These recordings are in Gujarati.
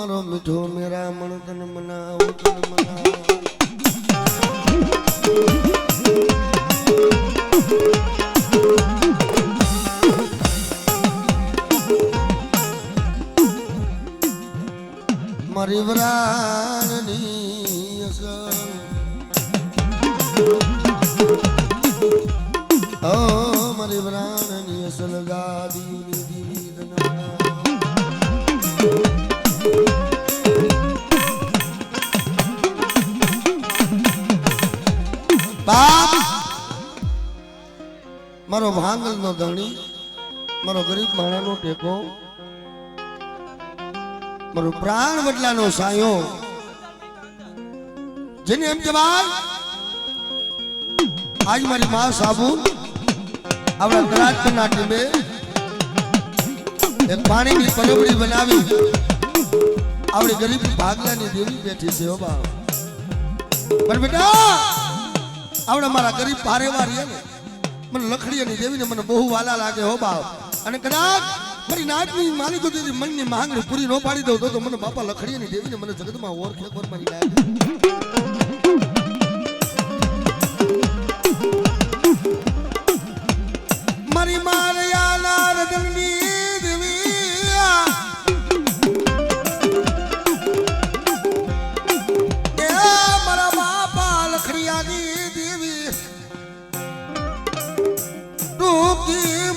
मारो मिठो मेरा मन तन मनाओ तन मनाओ मारी वरानी असल ओ मारी वरानी असल गादी दीदी दनमना बाप मारो भांगल नो धणी मारो गरीब माणा नो टेको मारो प्राण बदला नो सायो जेने एम जवान आज मारी मां साबू अपना गराज पर नाटी में एक पानी की पलोबड़ी बनावी अपनी गरीब भागला नी देवी बैठी से हो बाप पर बेटा आवड़ा मारा गरीब पारेवारी है मन लखड़ी ની દેવી ને મને બહુ વાલા લાગે હો બાપ અને કદાચ મારી નાતની માલિકો જે મનની માંગણી પૂરી નો પાડી દઉં તો મને બાપા લખડી ની દેવી ને મને જગતમાં ઓળખે કોર મારી લાગે મારી મારયા નારદની દેવી એ મારા બાપા લખડીયાની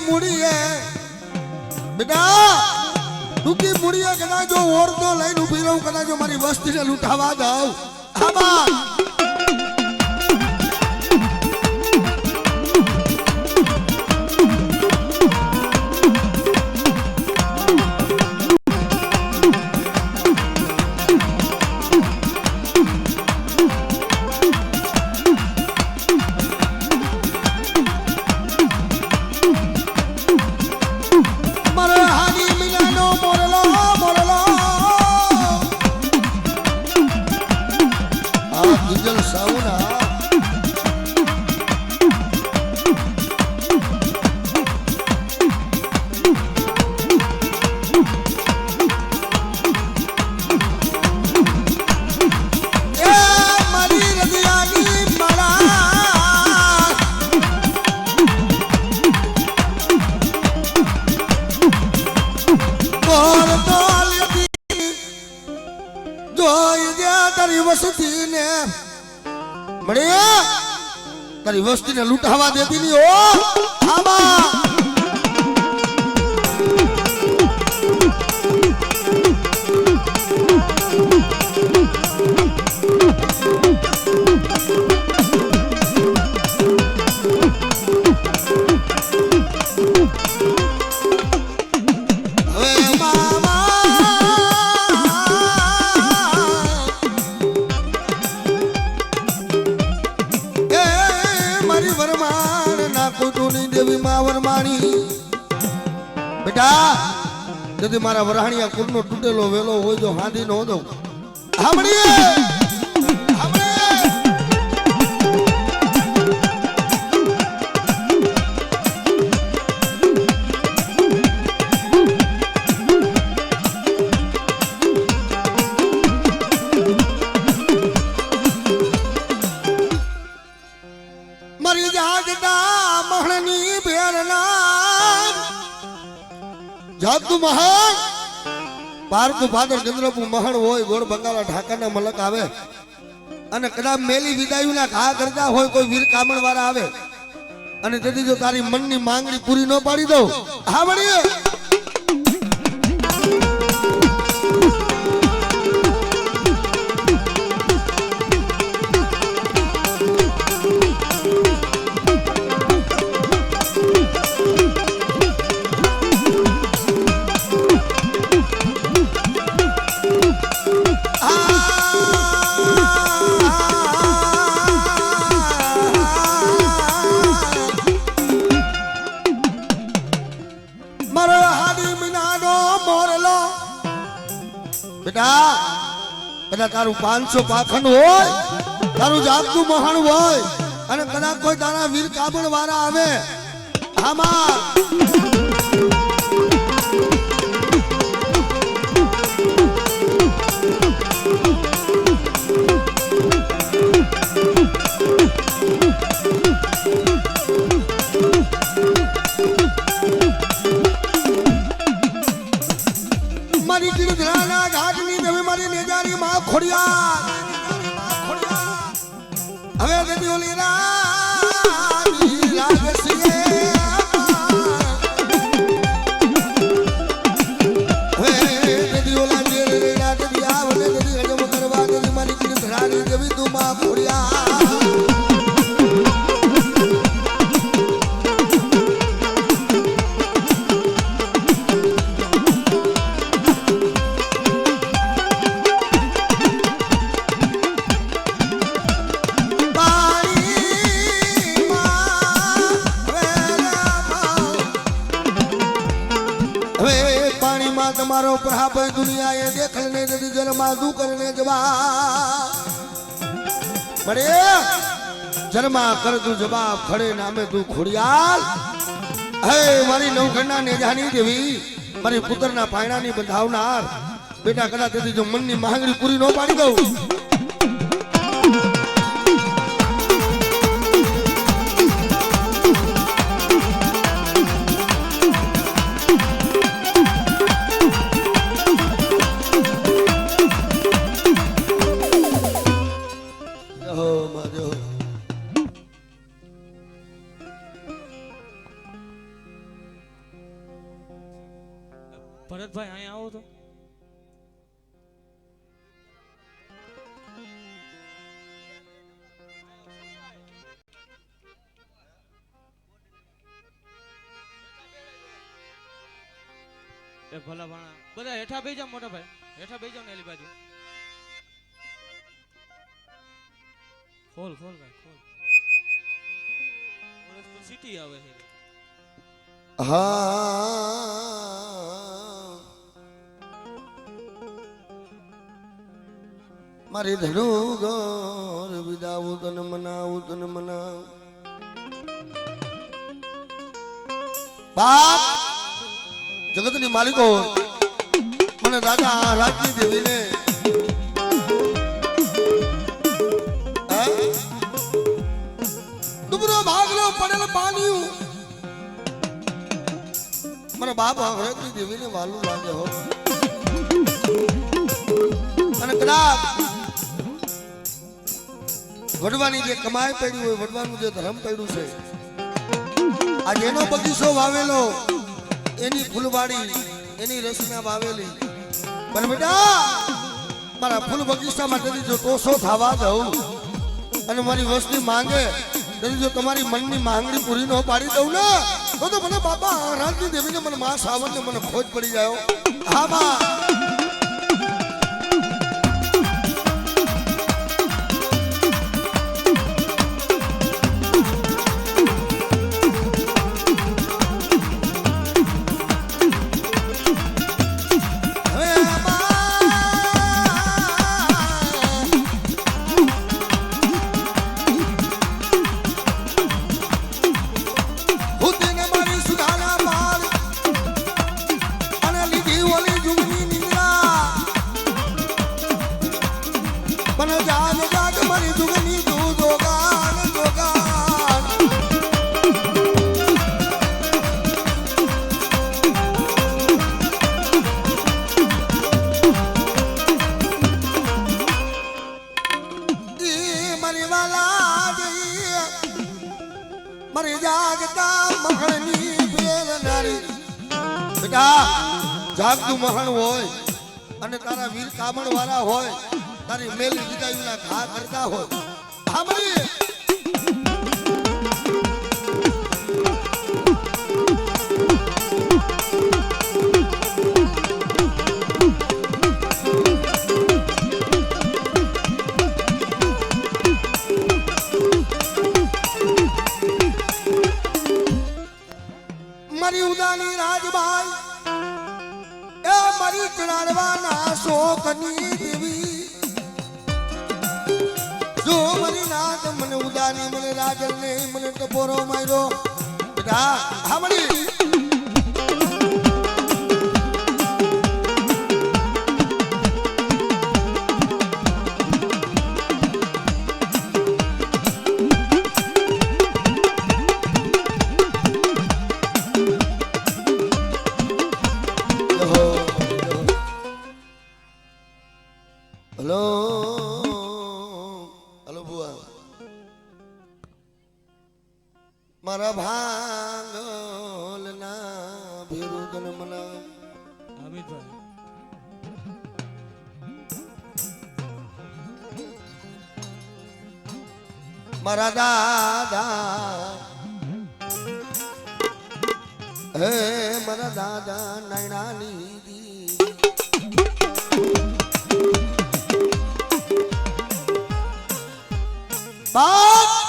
मुड़िए बेटा टूकी मुड़िए कदा जो और तो लाइन उभी रहूं कदा जो मारी वस्ती ने लुटावा जाओ हमा तारी वस्ती ने लुटावा देती नहीं हो हामा बेटा यदि मारा वराहणिया कुरनो टूटेलो वेलो हो जो हांडी नो दो हमड़िए मरी जागदा मोहनी बेरना जादू महान पारकु फादर चंद्रपु महण होय गोड़ बंगाला ढाकाना मलक आवे अने कदा मेली विदायुना घा करता होय कोई वीर कामण वाला आवे अने तेदी जो तारी मननी मांगणी पूरी न पाड़ी दो हा बणिए बेटा कदा तारू 500 पाखंड होय तारू जागतू महान होय अने कदा कोई तारा वीर काबण वाला आवे हामा मारो प्रभाव दुनिया ये देखने यदि जन्मा दू करने जवाब बड़े जन्मा कर दू जवाब खड़े नामे दू खोड़ियाल हे मारी नौखंडा ने जानी देवी मारी पुत्र ना पायणा नी बंधावनार बेटा कदा तेरी जो मन नी मांगणी पूरी नो पाड़ी दऊ भरत भाई आए आओ तो भला भाणा बधा हेठा बेही जाओ मोटा भाई हेठा बेही जाओ नेली बाजू खोल खोल भाई खोल और तो सिटी आवे है मारे धड़ो गौर विदाऊ तन मना बाप जगत नी मालिको मन राजा राज्य देवी ने दुबरो भागलो पड़ेल पानी मन बाप राज्य देवी ने वालू लागे हो मन कदाच वडवानी जे कमाई पड़ी हो वडवानु जे धर्म पड़ू छे आज एनो बगीचो वावेलो एनी फूलवाड़ी एनी रसना वावेली पर बेटा मारा फूल बगीचा माटे जो तोसो थावा दऊ अने मारी वस्ती मांगे तरी जो तुम्हारी मन नी मांगणी पूरी नो पाड़ी दऊ ना तो मने बाबा राज्य देवी ने मन मां सावन ने मन खोज पड़ी जायो हां बा जागतु महण होय अने तारा वीर कामण वाला होय तारी मेली विदायूना घा करता होय हमरी मरी उदानी राजभाई मरी चढ़ाड़वाना शोकनी देवी जो मरी नाथ मन उदानी मन राजल ने मन टपोरो मायरो बेटा हमरी मारा भांगल ना भीरुदन मना अमित भाई मारा दादा हे मारा दादा नैनानी दी बाप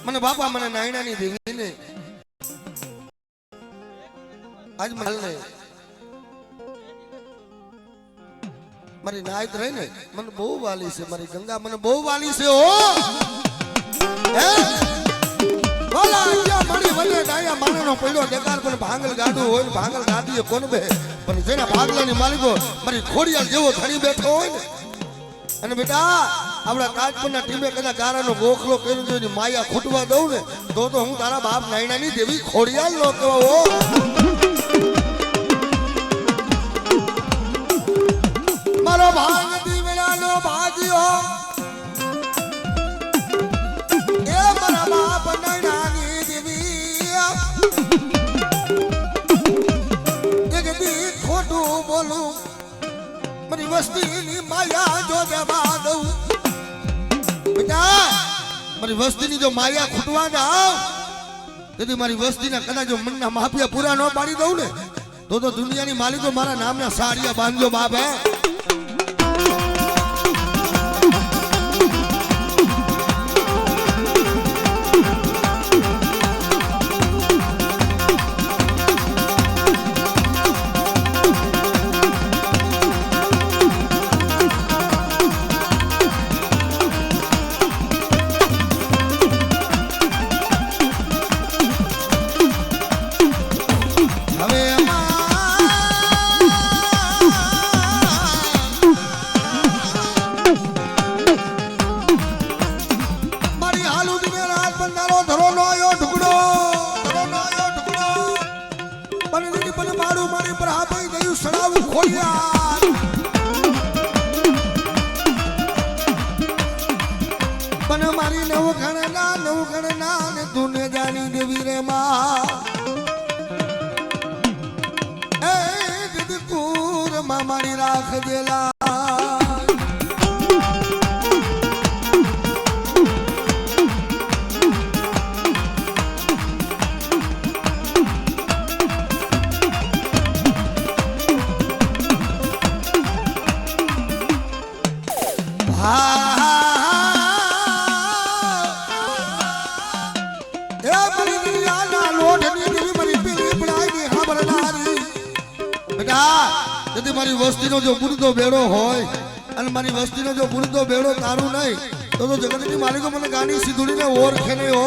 मने बापा मने नायणानी देवी ने आज महल ने મારી નાયત રહી ને મને બહુ વાલી છે, મારી ગંગા મને બહુ વાલી છે હો. હે બોલા અહીંયા મારી વને ડાયા માણનો પડ્યો દેકાર પણ ભાંગલ ગાડું હોય ને ભાંગલ ગાડીએ કોણ બે પણ જેના ભાગલાની માલિકો મારી ખોડિયાલ જેવો ધણી બેઠો હોય ને. અને બેટા આપણા કાચપણના ટીમે કદાચ ગારાનો ગોખલો કર્યો છે એની માયા ખૂટવા દઉં ને તો હું તારા બાપ નાયણાની દેવી ખોડિયાલ નો કહેવા હો. મારો ભાગ દીવડાનો ભાગ્યો એ મારા બાપ નાયણાની દેવી એક દી ખોટું બોલું મારી વસ્તીની માયા જો દેવા દઉં. બેટા મારી વસ્તીની જો માયા ખૂટવા જાવ તેથી મારી વસ્તીના કદાચ જો મનના માફિયા પૂરા ન પાડી દઉં ને તો દુનિયાની માલિકો મારા નામના સાડિયા બાંધજો બાપ. હે મારી નવગણના ને તુને જાની દેવી રે માં એ દીદી કુર માં મારી રાખ દેલા. મારી વસ્તીનો જો બુરદો બેડો હોય અને મારી વસ્તીનો જો બુરદો બેડો તારું નહીં તો જગતની માલિકો મને ગાની સીધુડીને ઓળખે નહીં હો.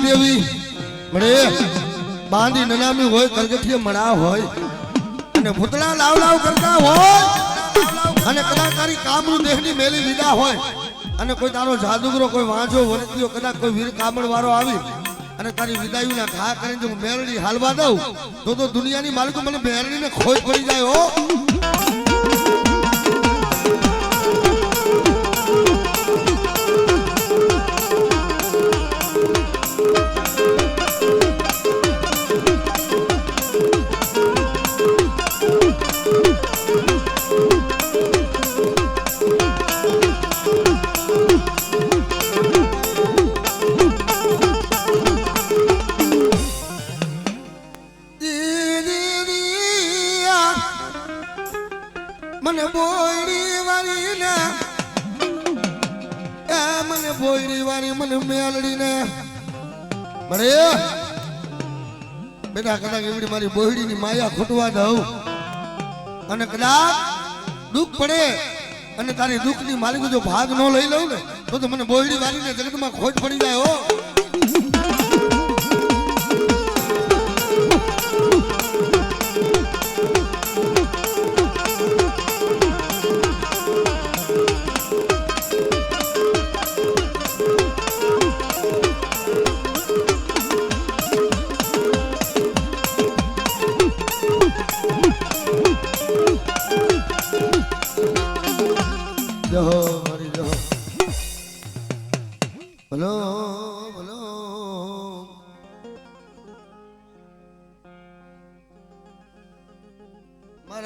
દેવી મળે બાંધી નનામી હોય કરગઠીએ મણા હોય અને ભૂતળા લાવ લાવ કરતા હોય અને કદાચ તારી કામનું દેહની મેલી વિદા હોય અને કોઈ તારો જાદુગરો કોઈ વાંચો વરતીઓ કદાચ કોઈ વીર કામણ વાળો આવી અને તારી વિદાયુના ઘા કરીને જો મેરડી હાલવા દઉં તો દુનિયાની માલિકો મને મેરડીને ખોજ પડી જાય હો. મને બોયડી વાળી ને એ મને બોયડી વાળી મને મેલડી ને મરે બેટા કદાચ એવડી મારી બોયડી ની માયા ખૂટવા દઉં અને કદાચ દુઃખ પડે અને તારી દુઃખ ની માલિક જો ભાગ ન લઈ લઉં ને તો મને બોયડી વાળી ને જગતમાં ખોજ પડી જાય હો.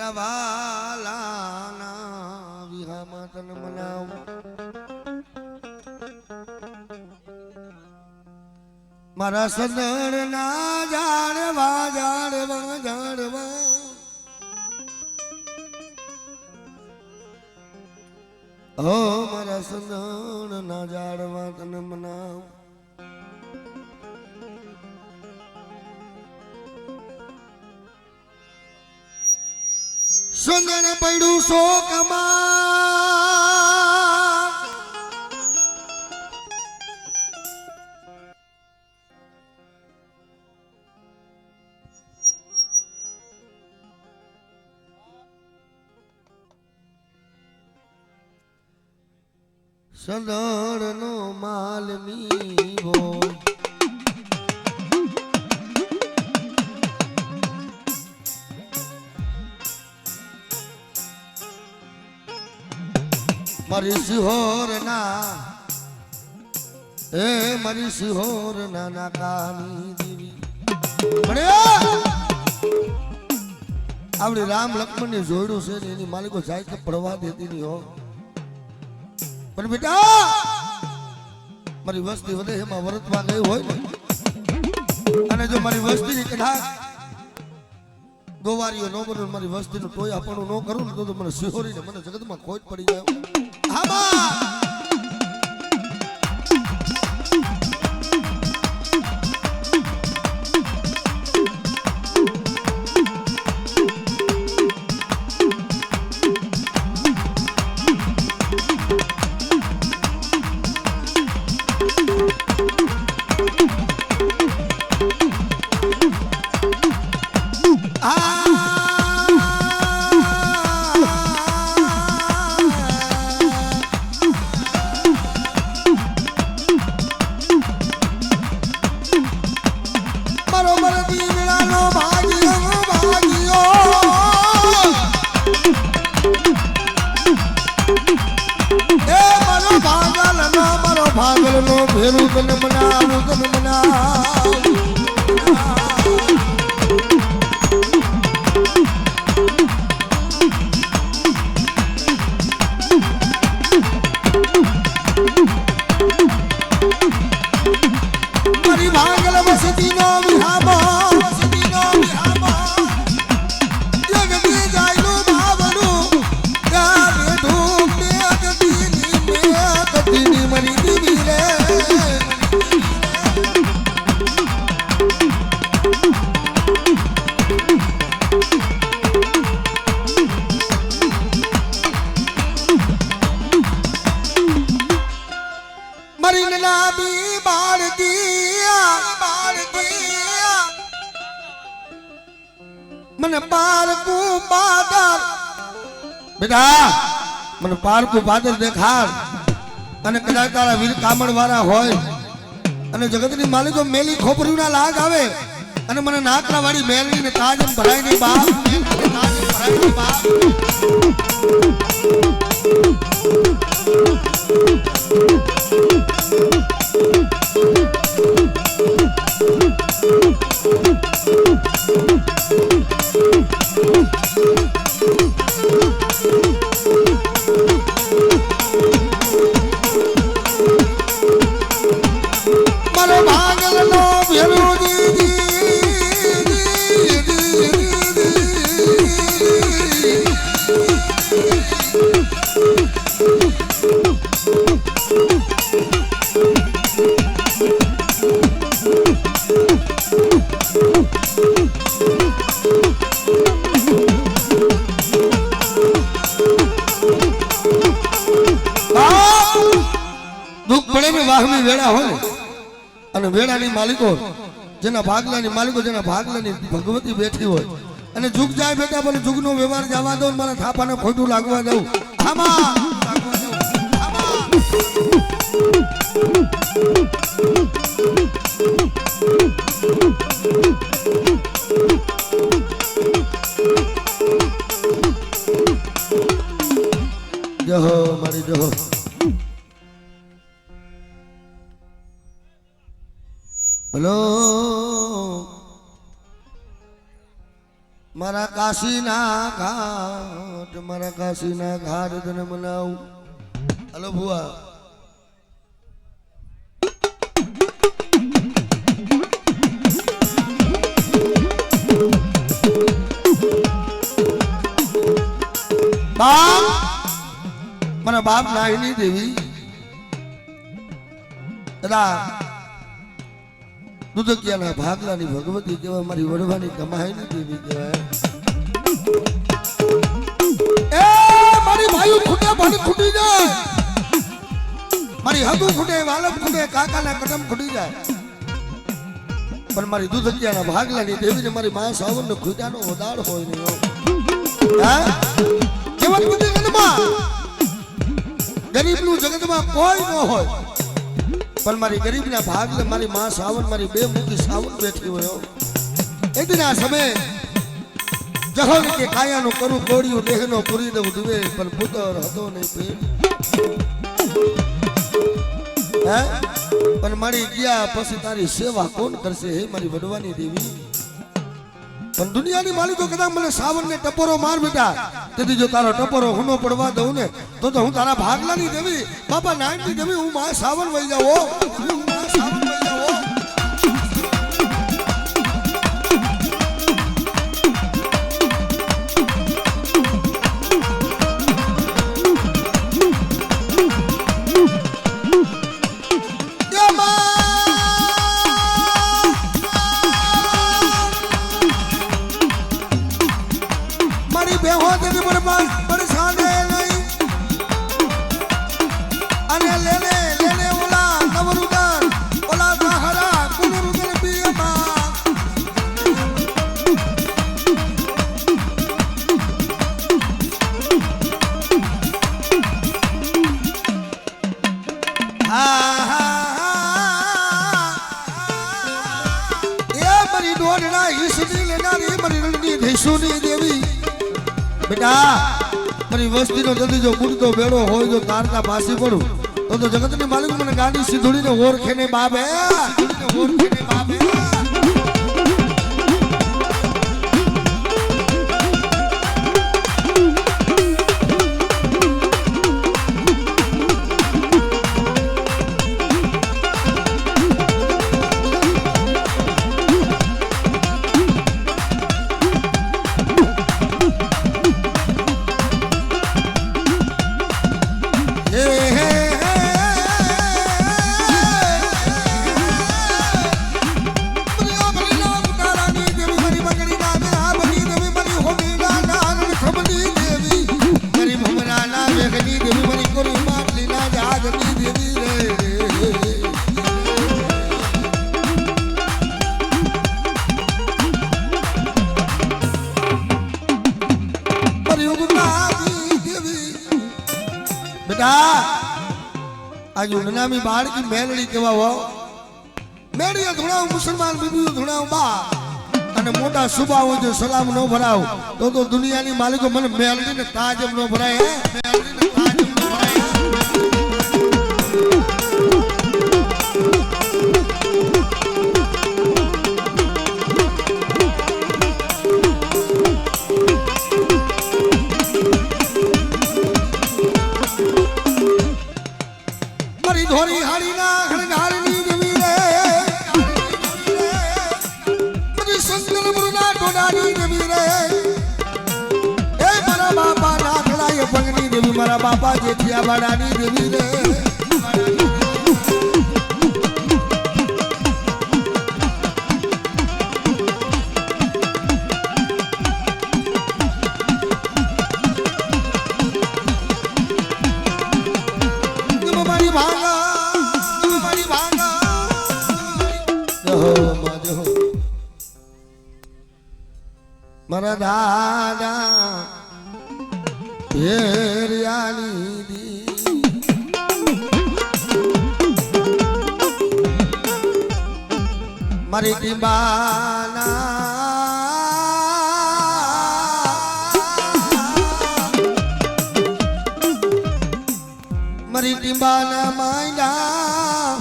એલા વાલાના વિહામાં તન મનાવ મારા સદણ ના જાડવા જાડવા જાડવા ઓ મારા સદણ ના જાડવા તન મનાવ સુંદણ પડ્યું શોકમાં સદણનો માલ મીવો મારી સિહોર ના મારી સિહોર ના નાકાની દેવી આવડી રામ લક્ષ્મણ ને જોડ્યું છે ને એની માલિકો જાય તો પડવા દેતી નહીં હો પણ બેટા મારી વસ્તી વધે એમાં વરતવા ગઈ હોય ને અને જો મારી વસ્તી કદાચ ગોવારીઓ નો બનો મારી વસ્તીનું ટોયા પણ ન કરું ને તો મને સિહોરીને મને જગતમાં ખોટ પડી જાય ભાગલ નો ભેરું તન મનાવું તન મનાવ મારી ભાગલ વસતી નો વિહામા વસતી નો વિહામા જગતી જાયલું બાવલું ગાવે ધૂપ ને અગતીની મરી દીવી રે મરીને લાબી બાળદિયા મને પારકું બાદર બેટા મને પારકું બાદર દેખાડ અને કદાચ તારા વીર કામણ વાળા હોય અને જગતની માલિકો મેલી ખોપરીઓ ના લાગ આવે અને મને નાકરા વાળી મેલની ને તાજમ ભરાય ની બાપ તાજમ ભરાય ની બાપ વાહની વેળા હોય અને વેળાની માલિકો જેના ભાગલાની માલિકો જેના ભાગલાની ભગવતી બેઠી હોય અને જુગ જાય બેટા પણ જુગનો વ્યવહાર જવા દો મારા થાપાને ખોટું લાગવા દઉં આમાં જહો મારી જહો હેલો મારા કાશીના ઘાટ તને મનાવું. હલો ભુવા બાપ મારા બાપ નાહિની દેવી દાદા દુધકિયાના ભાગલાની ભગવતી કહેવાય, મારી વડવાની કમાઈની દેવી કહેવાય. એ મારી ભાઈઓ ખૂટે ભણી ખૂટી જાય, મારી હગુ ખૂટે વાલમ ખૂટે કાકાના કદમ ખૂટી જાય, પણ મારી દુધકિયાના ભાગલાની દેવીને મારી મા સાવન ખૂટ્યાનો વધાર હોય નહીં. હા કેવલ બુદ્ધિ જગતમાં ગરીબનું જગતમાં કોઈ ન હોય, પણ મારી ગરીબના ભાગલે મારી માં સાવન મારી બે મુખી સાવન બેઠી હોય. એક દિન આ સમયે જહો કે કાયાનું કરું કોડિયું દેહનો પૂરી દઉં દિવે, પણ પુત્ર હતો નહીં પ્રેમ. હે પણ મારી ગયા પછી તારી સેવા કોણ કરશે હે મારી વડવાની દેવી? પણ દુનિયાની માલિકો કદાચ મને સાવન ને ટપોરો માર બેટા, તેથી જો તારો ટપોરો હુનો પડવા દઉં ને તો હું તારા ભાગલાની દેવી બાપા નાયણની દેવી હું માં સાવન વહી જાઓ. બેટા મારી વસ્તીનો જલ્દી જો કૂદતો બેડો હોય, જો તારતા પાસી પડું તો જગતની માલિક મને ગાડી સીધુડીને ઓળખે ને બાબે આજુ નનામી બાળકી મેલડી કેવા મેળીએ ધોણાવ મુસલમાન બીબીઓ ધોણાવ બા અને મોટા સુબા હોય જો સલામ ન ભરાવ તો દુનિયાની માલિકો મને મેલડીને તાજમ ન ભરાય. ધોરી હાડીના ખણગારની દેવી રે બધી સંગલ મુરના ટોડાની દેવી રે એ મારા બાપા નાખલાય પગની દેવી, મારા બાપા જેઠિયા વાડાની દેવી રે. મારા દાદા ભેરિયાની દી મારી ટીંબાના મારી ટીંબાના માયના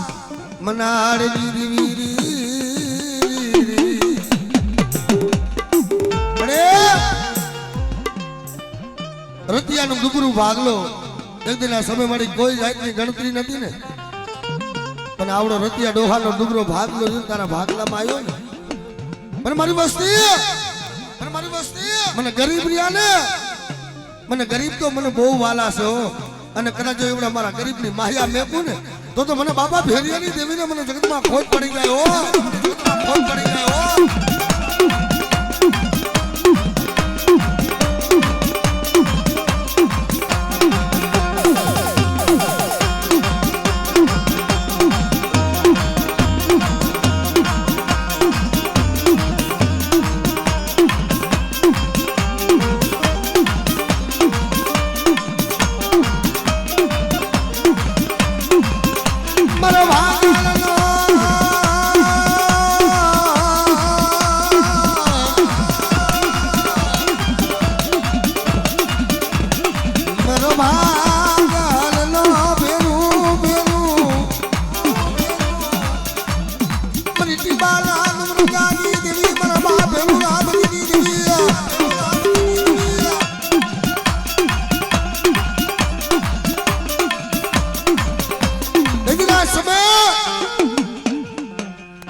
મનાડની દેવી રે. ભાગલો એક દિન આ સમય મારી કોઈ જાતની ગણતરી નથી ને પણ આવડો રતિયા ડોહાનો ડુગરો ભાગલો છે તારા ભાગલામાં આવ્યો ને પણ મારી વસ્તી મને ગરીબ રહ્યા ને મને ગરીબ તો મને બહુ વાલા છે હો અને કદાચ જો એવડા મારા ગરીબની માયા મેકું ને તો મને બાબા ભેરિયાની દેવીને મને જગતમાં ખોટ પડી જાય હો ખોટ પડી જાય હો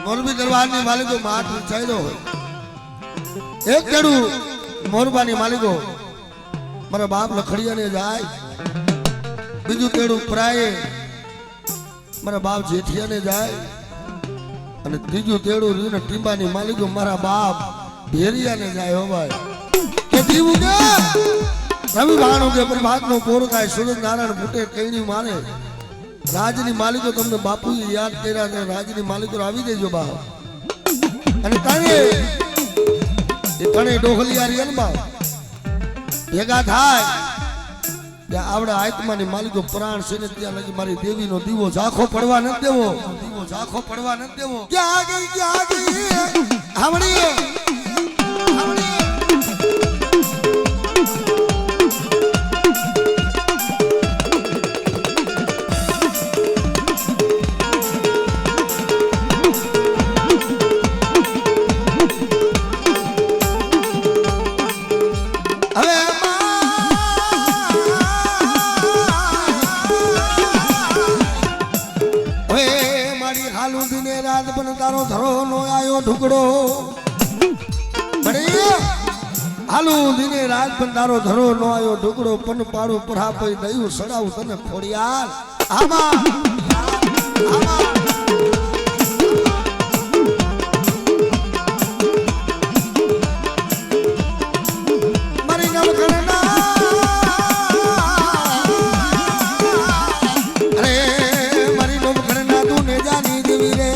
મોરબી દરબારની માલિકો માટ ચાલ્યો હોય એક કેડું મોરબાની માલિકો મારા બાપ લખડિયાને જાય બીજું કેડું પ્રાય મારા બાપ જેઠિયાને જાય અને ત્રીજું તેડું રીને ટીંબાની માલિકો મારા બાપ ભેરિયાને જાય હો ભાઈ કે દીવું કે રવિ ભાણું કે પ્રભાતનો પોર કાય સૂરજ નારાયણ ફૂટે કઈની મારે રાજની માલિકો તમને બાપુએ યાદ કર્યા છે રાજની માલિકો આવી દેજો બા અને તારે એ તને ડોહલિયા રિયલ બા ભેગા થાય ત્યાં આવડા આત્માની માલિકો પ્રાણ છે ને ત્યાં લગી મારી દેવીનો દીવો ઝાખો પડવા ન દેવો દીવો ઝાખો પડવા ન દેવો ક્યાં ગઈ આવડી તારો ધરો નો આયો ઢુકડો હાલુ દિને રાત પણ તારો ધરો નો આયો ઢુકડો પન પાડું પરાપઈ દયું સડાવું તને ખોડિયાર આમાં મારી નામ કરના અરે મારી નામ કરના તું ને જાની દેવી રે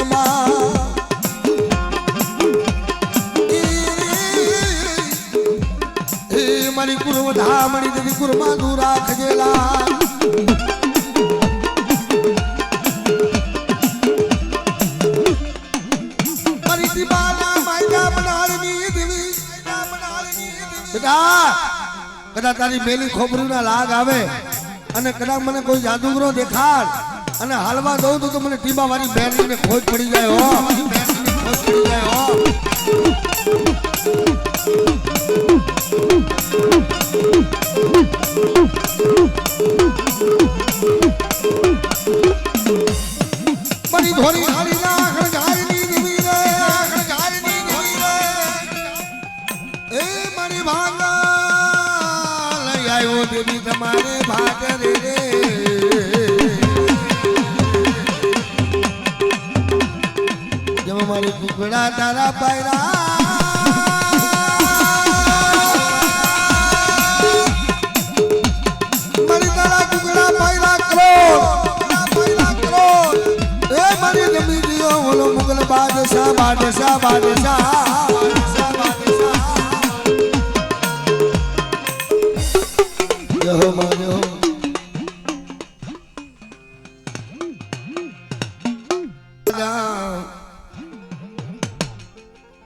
મારી કુરવ ધામણી દેવી કુરમા દુરા ખજેલા મારી દીવાના માયકા બનાળની દેવી બેટા કદાચ તારી મેલી ખોબરૂના લાગ આવે અને કદાચ મને કોઈ જાદુગરો દેખાડ અને હાલવા દઉં તો મને ટીબા વાળી બેનને ખોજ પડી જાય હો ખોજ પડી જાય હો મારી ધોરી હારી ના ખણગારની દેવી રે ખણગારની દેવી રે એ મારી ભાંગા લઈ આવ્યો દેવી તમારે ભાગ રે જેમાં મારી કુકડા તારા પાયરા બાદશાહ બાદશાહ બાદશાહ જહો માજો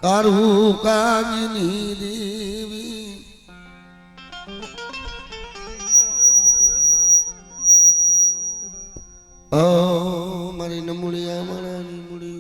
કારું કાગની દેવી મારી નમુડિયા મારાની મુડી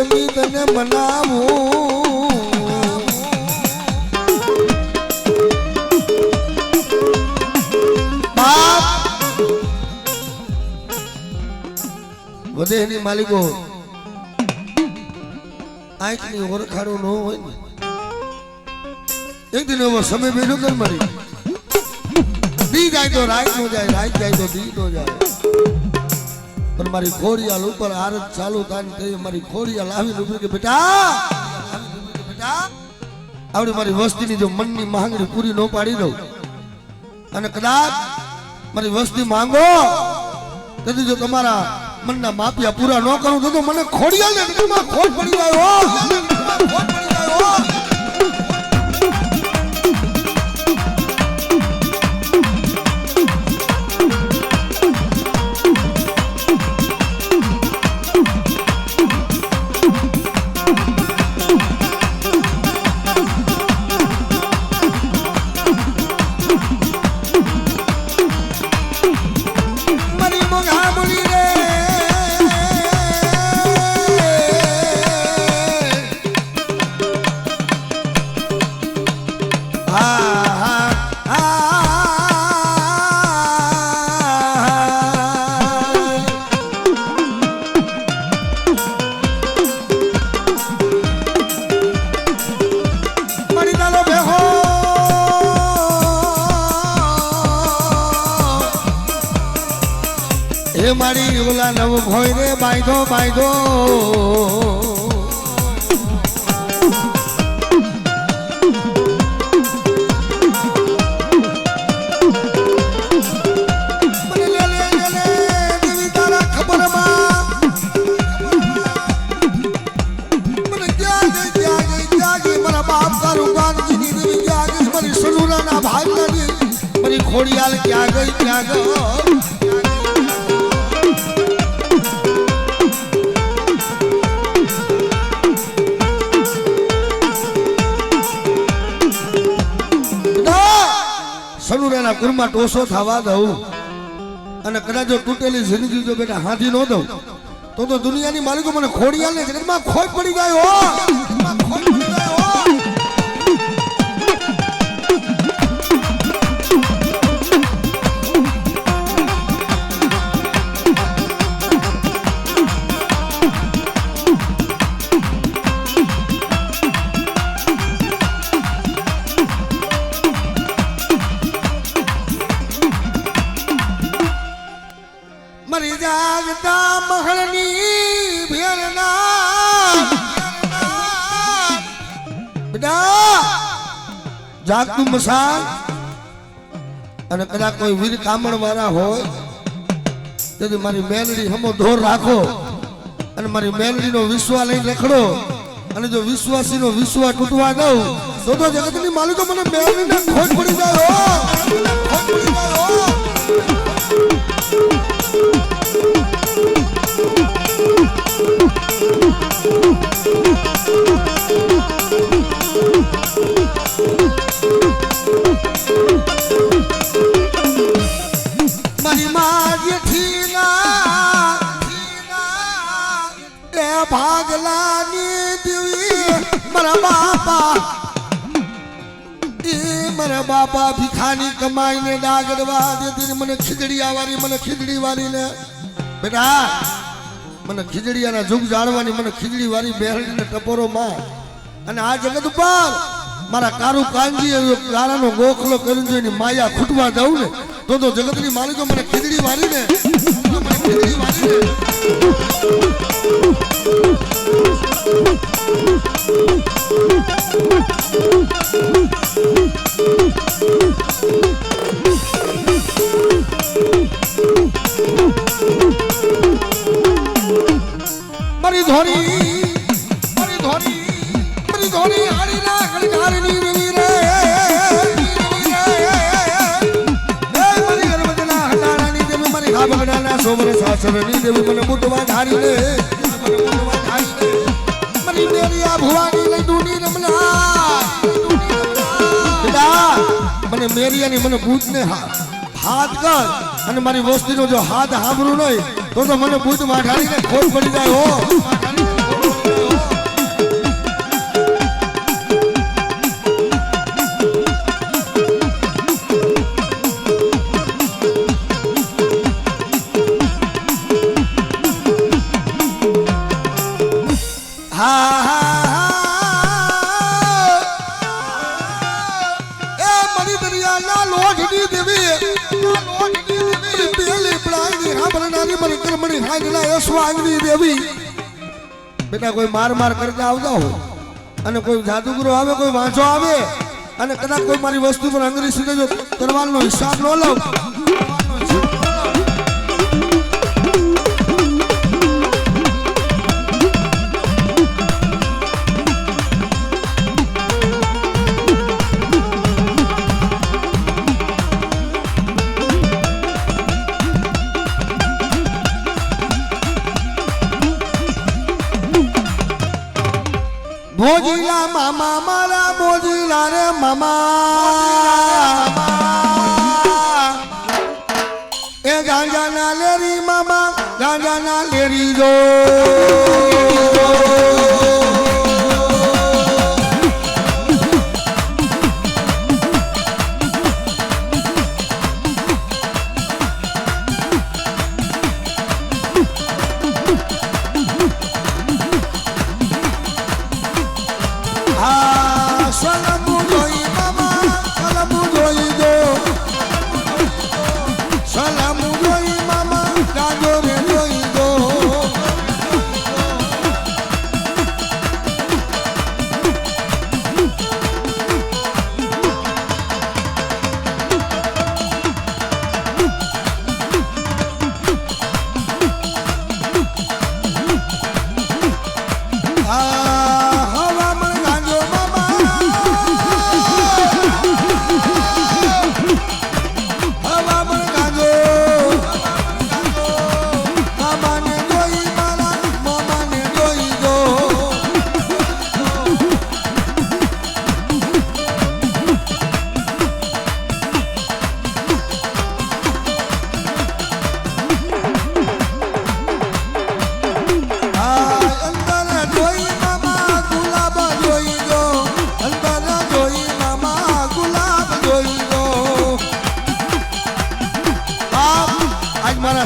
ગમી તને મનાવું બાપ વધેની માલિકો આંખની ઓળખાણું ન હોય ને એક દિન એવો સમય બેઠો કર મારી દી જાય તો રાત નો જાય રાત જાય તો દી નો જાય પણ મારી ખોડિયાલ ઉપર આરત ચાલુ થાય તે મારી ખોડિયાલ આવી ઉભી કે બેટા આવડી મારી વસ્તીની જો મનની માંગણી પૂરી ન પાડી દઉં અને કદાચ મારી વસ્તી માંગો તેથી જો તમારા મનના માપિયા પૂરા ન કરું તો મને ખોડિયાલ ને ખોટ પડી જાય ખોટ પડી જાય હે મારી ઓલા નવ ભોય રે બાંધો બાંધો ખોડિયાલ ક્યાં ગઈ ક્યાં ગઈ સનુરાના કુરમાં ટોસો થવા દઉં અને કદાચ જો તૂટેલી જિંદગી જો બેટા હાથી ન દઉં તો દુનિયાની માલિકો મને ખોડિયાલ ને જગતમાં ખોટ પડી જાય હો ખોટ પડી જાય હો મરી જાગતા મહલની ભેરના બેટા જાગતું મસાલ અને કદાચ કોઈ વીર કામણ વાળા હોય તેથી મારી મેલડી હમો ધોર રાખો અને મારી મેલડીનો વિશ્વા લઈને રખડો અને જો વિશ્વાસીનો વિશ્વા તૂટવા દઉં તો જગતની માલિકો મને મેલડીને ખોટ પડી જાય ખોટ પડી જાય મારી માજી એ ભાગલાની દેવી મારા બાપા ભીખાની કમાઈને ડાગડવા દેતી મને ખીજડી વાળી ને બેટા મને ખીજડીયાના જુગ જાણવાની મને ખીજડી વાળી બેહડીને ટપોરો માં અને આ જગત ઉપર મારા કારુ કાંજી કારાનો ગોખલો કરીને જોઈને માયા ખૂટવા દઉં ને તો જગતની માલિકો મને ખીજડી વાળી ને મારી ધોરી હારી ના ગણકારની દેવી રે મારી ગર્ભના હટાણાની દેવી મારી ખાબગડાના સોમર સાસરની દેવી મને મુટવા ધારી રે મારી મેરિયા ભુવાની લઈ દૂની રમલા બેટા મને મેરિયાની મને બૂટને હાથ કર અને મારી વસ્તીનો જો હાથ સાંભળું નહીં તો મને બૂટ માઠાડીને ખોટ પડી જાય હો ના લોઢની દેવી પેલી પડાઈ હાંભળનારી મારી કર્મણી હાંગના યશવાંગની દેવી બેટા કોઈ માર કરતા આવતા હો અને કોઈ જાદુગરો આવે કોઈ વાંચો આવે અને કદાચ કોઈ મારી વસ્તુ પર અંગ્રેજી સીધે જો તરવારનો હિસાબ ન લઉં મોજીલા મામા મારા મોજીલા રે મામા એ ગાંજા ના લેરી મામા ગાંજા ના લેરી જો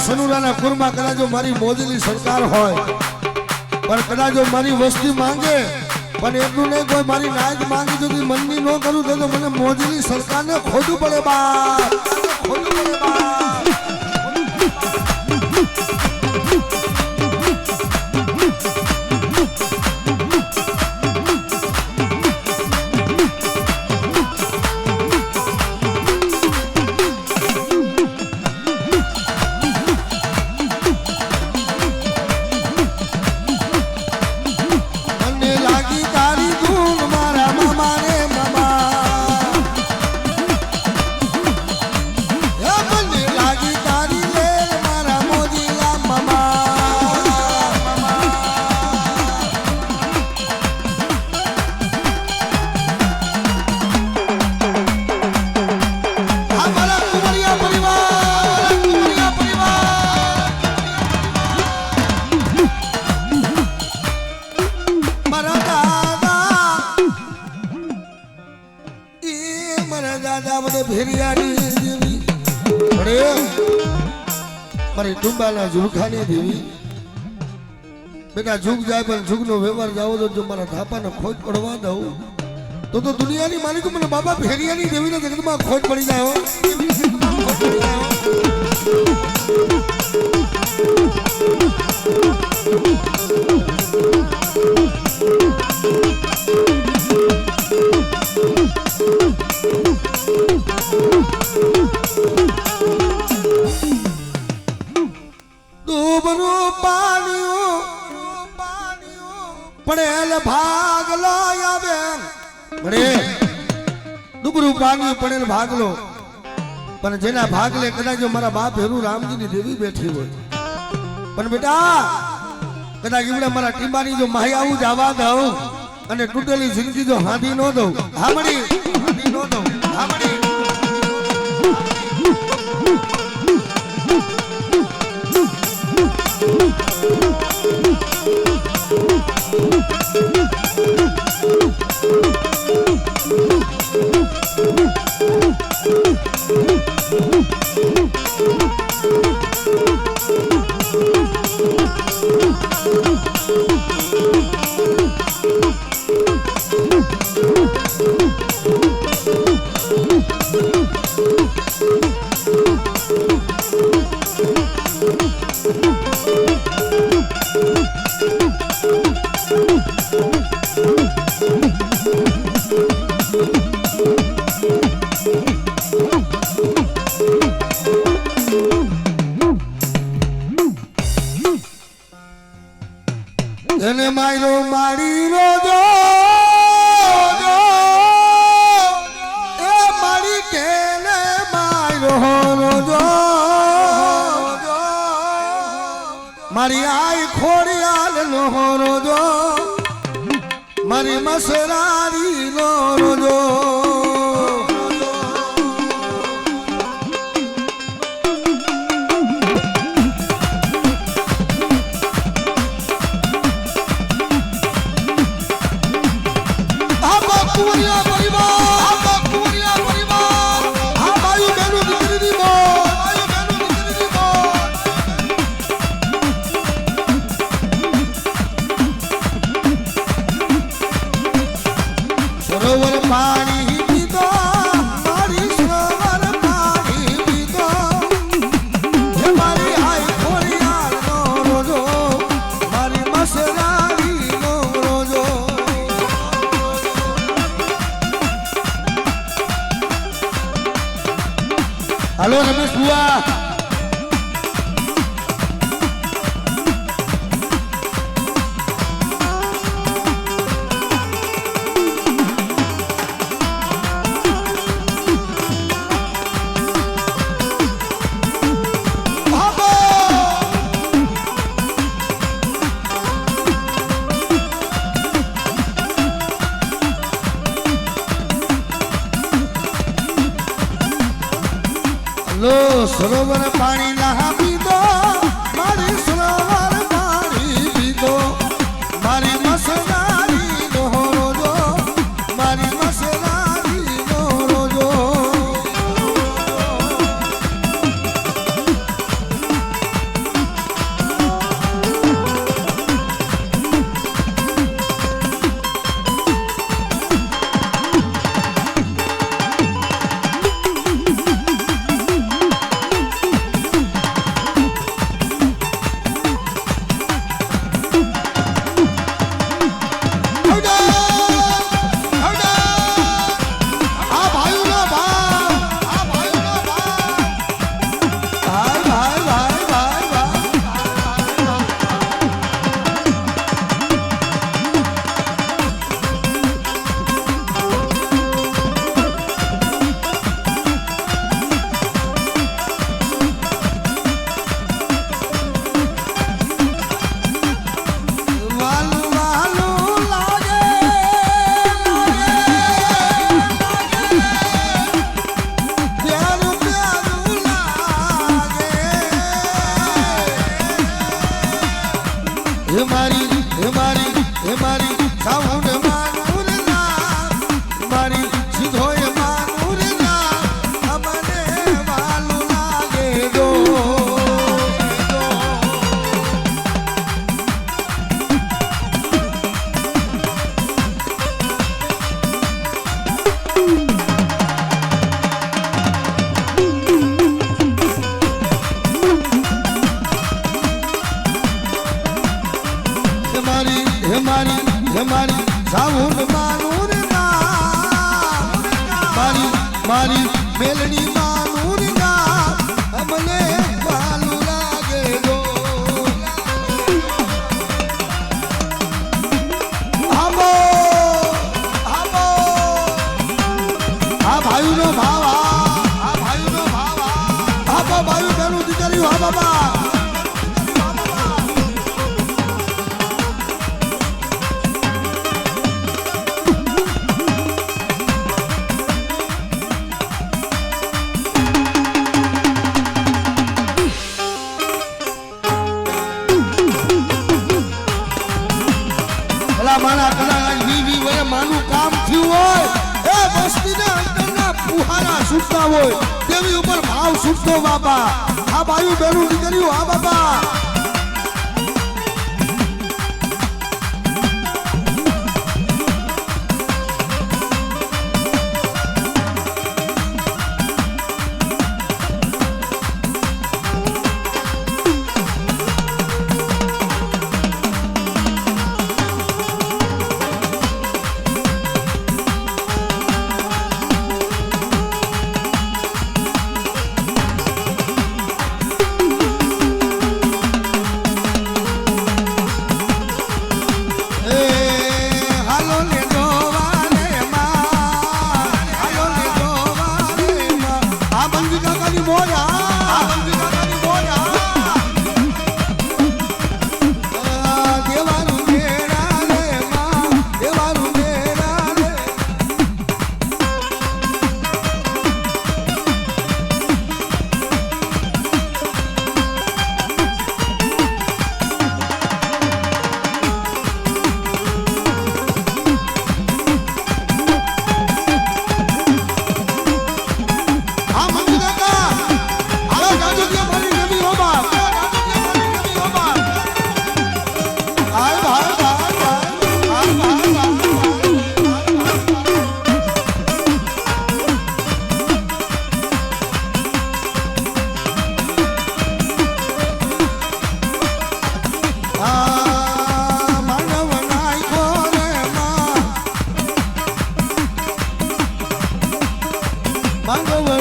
સનુરાના કુરમાં કદાચ મારી મોદીની સરકાર હોય પણ કદાચ મારી વસ્તી માંગે પણ એટલું નહીં કોઈ મારી નાયક માંગી જો મનની ન કરું તો મને મોદીની સરકારને ખોટું પડે બા ખોટું પડે બા મારી ટુંબાના ઝુલખાની દેવી બેટા ઝુક જાય પણ ઝુકનો વ્યવહાર જાવો તો જો મારા થાપાને ખોટ પડવા દઉં તો દુનિયાની માલિક મને બાબા ફેરિયાની દેવીને જગતમાં ખોટ પડી જાય હો પડેલ ભાગલો આવે પડે દુબરું પાણી પડેલ ભાગલો પણ જેના ભાગલે કદાચ મારા બાપ હેરુ રામજીની દેવી બેઠી હોય પણ બેટા કદાચ એવડે મારા ટીંબાની જો માહી આવું જવા દઉં અને તૂટેલી જિંદગી જો હાંધી ન દઉં હામડી હાંધી ન દઉં હામડી મારી આઈ ખોડિયાલ નો રોજો મારી મસરારી નો રોજો સરોવર પાણી પીતો મારી સરોવર પાણી પીતો હે મારી આઈ ખોડિયાલ નો રોજો મારી મસરારી નો રોજો હાલો રમેશ બુઆ લો સરોવર પાણી ના પીધો મારી સરોવર પાણી પીધો મારી મસનારી નો રોજો મારી મસનારી નો રોજો મારી સાઉન્ડ માનુર ના મારી સીધોય માનુર ના અમને વાલું લાગે દો મારી સાઉન્ડ માનુર ના મારી મેલડી માનુર ના અમને વાલું લાગે દો આબો આબો આ ભાઈ નો ભાવ આ ભાઈ નો ભાવ આબો ભાઈ બેનું દીકરી હા બાબા મારા કલાકાર વીવી વરે માનું કામ થયું હોય એ વસ્તીના અંદરના પુહારા છૂટતા હોય દેવી ઉપર ભાવ છૂટતો બાપા આ બાયુ બેનું દીકરીઓ આ બાપા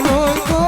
રોકો